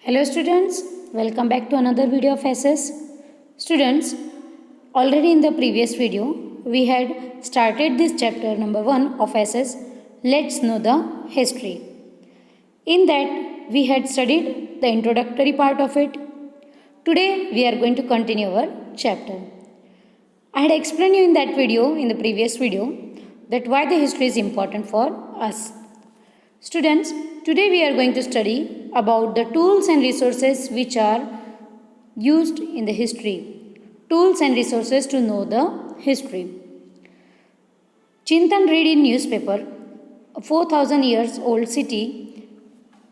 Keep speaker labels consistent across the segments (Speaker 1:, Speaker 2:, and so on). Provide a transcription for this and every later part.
Speaker 1: Hello students, welcome back to another video of SS. Students, already in the previous video, we had started this chapter number 1 of SS, Let's Know the History. In that, we had studied the introductory part of it. Today, we are going to continue our chapter. I had explained you in that video, in the previous video, that why the history is important for us. Students, today we are going to study about the tools and resources which are used in the history. Tools and resources to know the history. Chintan read in newspaper, a 4000 years old city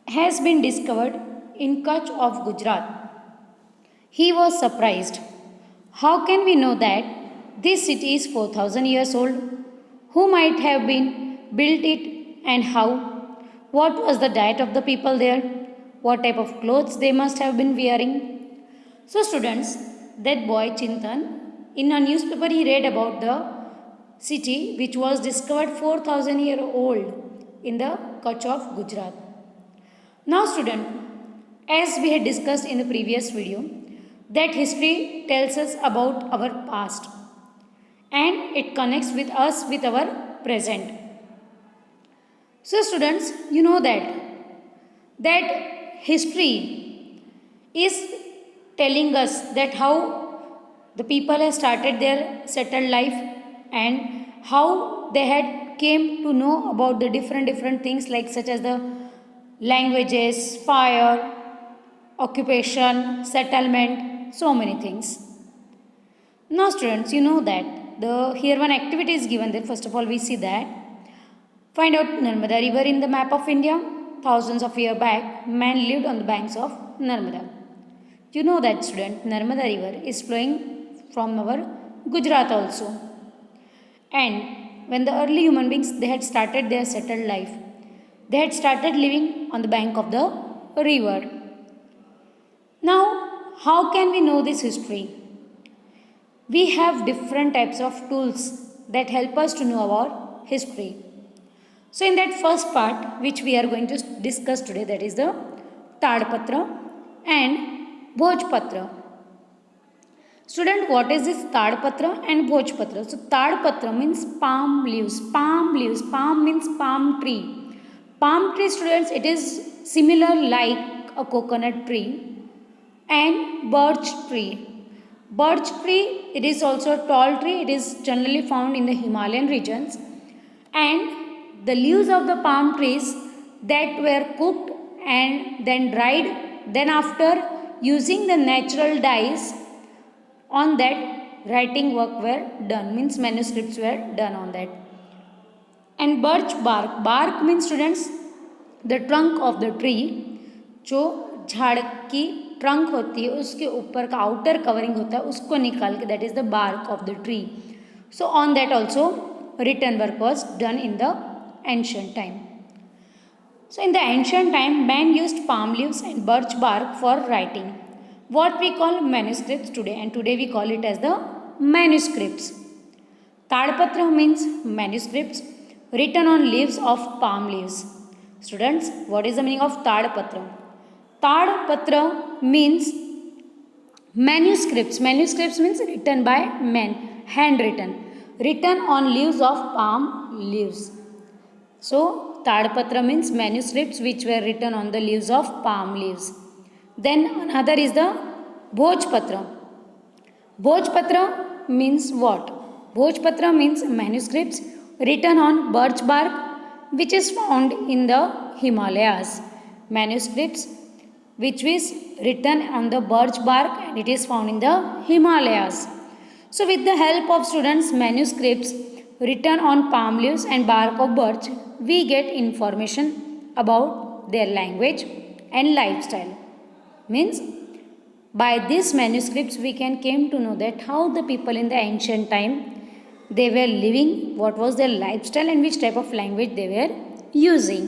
Speaker 1: has been discovered in Kutch of Gujarat. He was surprised. How can we know that this city is 4000 years old? Who might have been built it and how? What was the diet of the people there? What type of clothes they must have been wearing? So students, that boy Chintan, in a newspaper he read about the city which was discovered 4000 year old in the Kutch of Gujarat. Now student, as we had discussed in the previous video, that history tells us about our past and it connects with us with our present. So students, you know that history is telling us that how the people have started their settled life and how they had came to know about the different things like such as the languages, fire, occupation, settlement, so many things. Now students, you know that here one activity is given there. First of all, we see that find out Narmada river in the map of India. Thousands of years back, man lived on the banks of Narmada. You know that student, Narmada river is flowing from our Gujarat also. And when the early human beings, they had started their settled life. They had started living on the bank of the river. Now, how can we know this history? We have different types of tools that help us to know our history. So in that first part which we are going to discuss today, that is the Tadpatra and Bhojpatra. Student, what is this Tadpatra and Bhojpatra? So Tadpatra means palm leaves. Palm leaves. Palm means palm tree. Palm tree, students, it is similar like a coconut tree and birch tree. Birch tree, it is also a tall tree. It is generally found in the Himalayan regions. And the leaves of the palm trees that were cooked and then dried, then after using the natural dyes, on that writing work were done, means manuscripts were done on that. And birch bark. Bark means students the trunk of the tree. जो झाड़ की trunk होती है उसके ऊपर का outer covering होता है उसको निकाल के that is the bark of the tree. So on that also written work was done in the ancient time. So in the ancient time, man used palm leaves and birch bark for writing. What we call manuscripts today, and today we call it as the manuscripts. Tadpatra means manuscripts written on leaves of palm leaves. Students, what is the meaning of Tadpatra? Tadpatra means manuscripts. Manuscripts means written by men, handwritten, written on leaves of palm leaves. So, Tadpatra means manuscripts which were written on the leaves of palm leaves. Then another is the Bhojpatra. Bhojpatra means what? Bhojpatra means manuscripts written on birch bark which is found in the Himalayas. Manuscripts which is written on the birch bark and it is found in the Himalayas. So with the help of students' manuscripts written on palm leaves and bark of birch, we get information about their language and lifestyle. Means by these manuscripts we can came to know that how the people in the ancient time they were living, what was their lifestyle and which type of language they were using.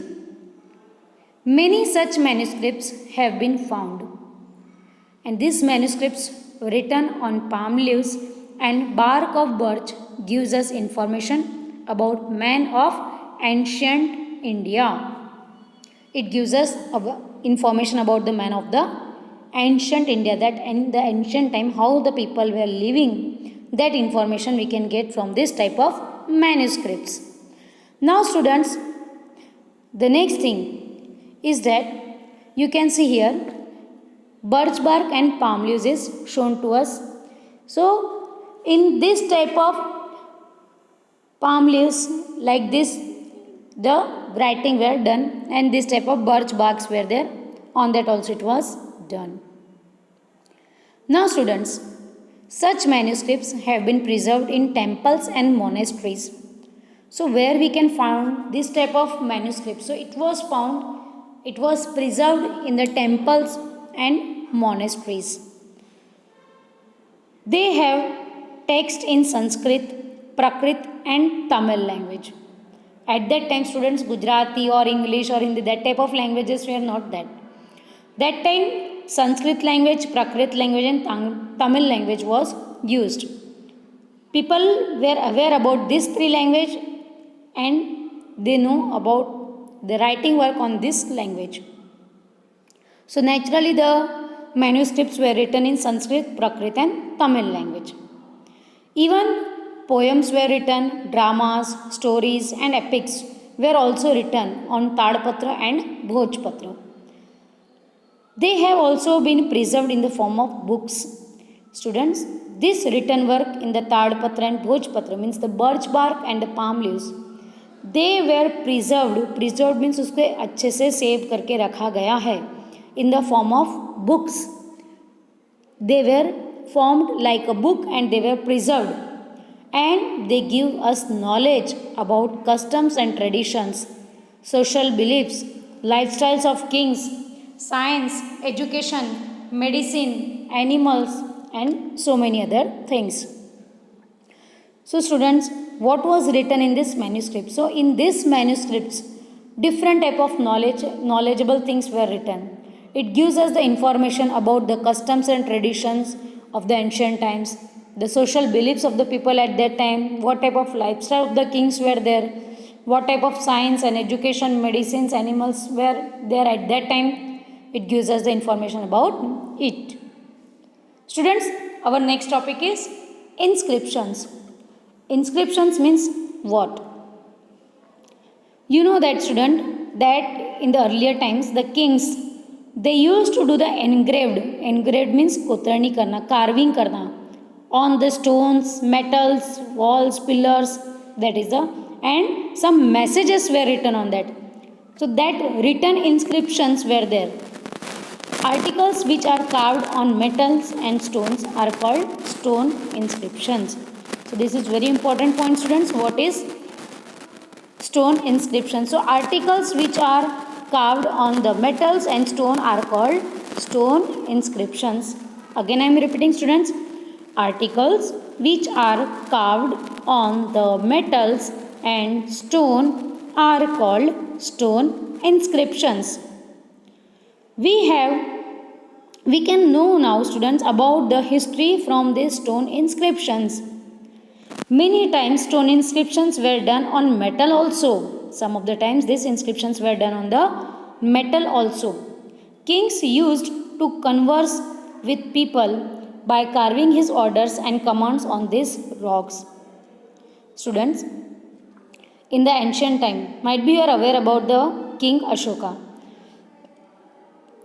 Speaker 1: Many such manuscripts have been found. And these manuscripts written on palm leaves and bark of birch gives us information about man of ancient India. It gives us information about the man of the ancient India, that in the ancient time how the people were living, that information we can get from this type of manuscripts. Now students, the next thing is that you can see here birch bark and palm leaves is shown to us. So in this type of palm leaves, like this, the writing were done, and this type of birch barks were there, on that also it was done. Now students, such manuscripts have been preserved in temples and monasteries. So where we can find this type of manuscript? So it was preserved in the temples and monasteries. They have text in Sanskrit, Prakrit and Tamil language. At that time students, Gujarati or English or Hindi, that type of languages were not that. That time Sanskrit language, Prakrit language and Tamil language was used. People were aware about these three language and they know about the writing work on this language. So naturally the manuscripts were written in Sanskrit, Prakrit and Tamil language. Even poems were written, dramas, stories and epics were also written on Tadpatra and Bhojpatra. They have also been preserved in the form of books. Students, this written work in the Tadpatra and Bhojpatra, means the birch bark and the palm leaves, they were preserved. Preserved means उसको अच्छे से save करके रखा गया है in the form of books. They were formed like a book and they were preserved, and they give us knowledge about customs and traditions, social beliefs, lifestyles of kings, science, education, medicine, animals and so many other things. So students, what was written in this manuscript? So in this manuscripts, different type of knowledgeable things were written. It gives us the information about the customs and traditions of the ancient times, the social beliefs of the people at that time, what type of lifestyle of the kings were there, what type of science and education, medicines, animals were there at that time. It gives us the information about it. Students, our next topic is inscriptions. Inscriptions means what? You know that student, that in the earlier times the kings, they used to do the engraved means kotarni karna, carving karna on the stones, metals, walls, pillars, that is the, and some messages were written on that. So that written inscriptions were there. Articles which are carved on metals and stones are called stone inscriptions. So this is very important point students. What is stone inscription? So articles which are carved on the metals and stone are called stone inscriptions. Again I am repeating students. Articles which are carved on the metals and stone are called stone inscriptions. We can know now students about the history from these stone inscriptions. Many times stone inscriptions were done on metal also. Some of the times these inscriptions were done on the metal also. Kings used to converse with people by carving his orders and commands on these rocks. Students, in the ancient time, might be you are aware about the King Ashoka.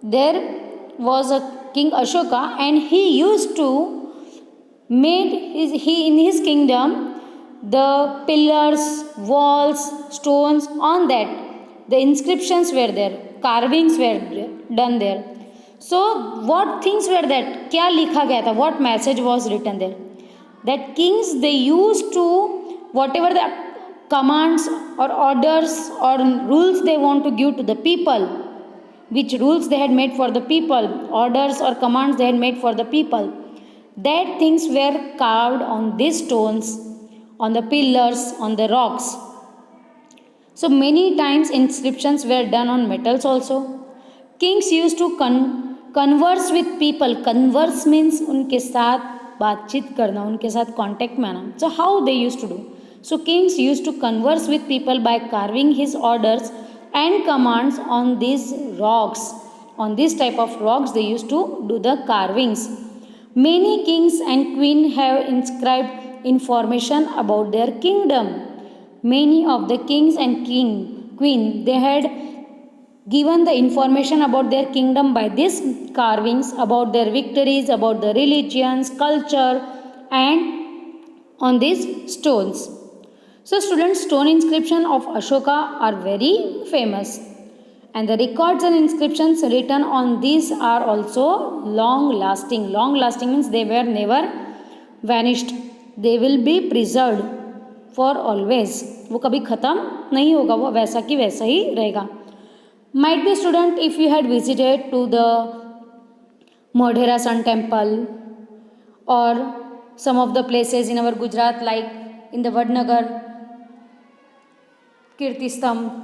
Speaker 1: There was a King Ashoka and he used to in his kingdom the pillars, walls, stones, on that the inscriptions were there, carvings were done there. So what things were that? क्या लिखा गया था? What message was written there? That kings, they used to, whatever the commands or orders or rules they want to give to the people, which rules they had made for the people, orders or commands they had made for the people, that things were carved on these stones, on the pillars, on the rocks. So many times inscriptions were done on metals also. Kings used to converse with people. Converse means उनके साथ बातचीत करना, उनके साथ contact में आना. So how they used to do? So kings used to converse with people by carving his orders and commands on these rocks. On this type of rocks they used to do the carvings. Many kings and queens have inscribed information about their kingdom. Many of the kings and queen, they had given the information about their kingdom by these carvings, about their victories, about the religions, culture, and on these stones. So students, stone inscription of Ashoka are very famous, and the records and inscriptions written on these are also long lasting. Long lasting means they were never vanished, they will be preserved for always. वो कभी ख़त्म नहीं होगा, वो वैसा की वैसा ही रहेगा. Might be student, if you had visited to the Modhera Sun Temple or some of the places in our Gujarat like in the Vadnagar, Kirtistambh.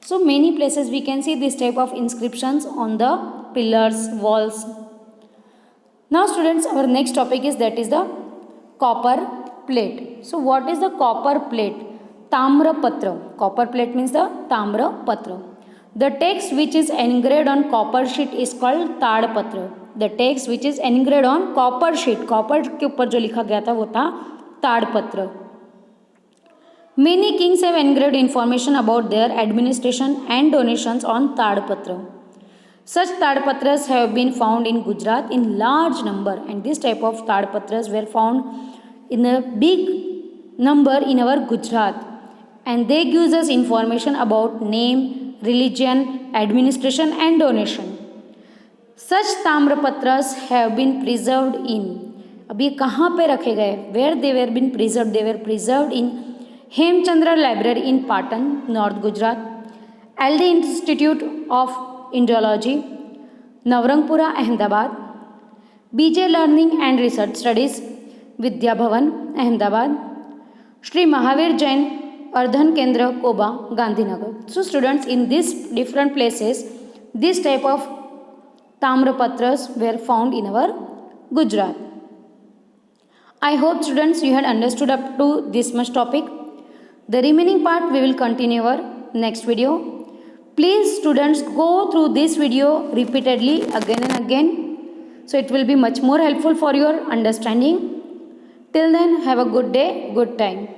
Speaker 1: So many places we can see this type of inscriptions on the pillars, walls. Now students, our next topic is that is the copper plate. So what is the copper plate? Tamrapatra. Copper plate means the Tamrapatra. The text which is engraved on copper sheet is called Tadpatra. The text which is engraved on copper sheet, copper के ऊपर जो लिखा गया था वो था ताड़पत्र. Many kings have engraved information about their administration and donations on Tadpatra. Such Tadpatras have been found in Gujarat in large number, and this type of Tadpatras were found in a big number in our Gujarat, and they gives us information about name, religion, administration and donation. Such Tamrapatras have been preserved in, अब ये कहाँ पे रखे गए? Where they were been preserved? They were preserved in Hemchandra Library in Patan, North Gujarat, LD Institute of Indology, Navrangpura, Ahmedabad, BJ Learning and Research Studies, Vidya Bhavan, Ahmedabad, Shri Mahavir Jain Ardhan Kendra, Koba, Gandhinagar. So students, in these different places, this type of Tamrapatras were found in our Gujarat. I hope students you had understood up to this much topic. The remaining part we will continue our next video. Please students go through this video repeatedly again and again, so it will be much more helpful for your understanding. Till then, have a good day, good time.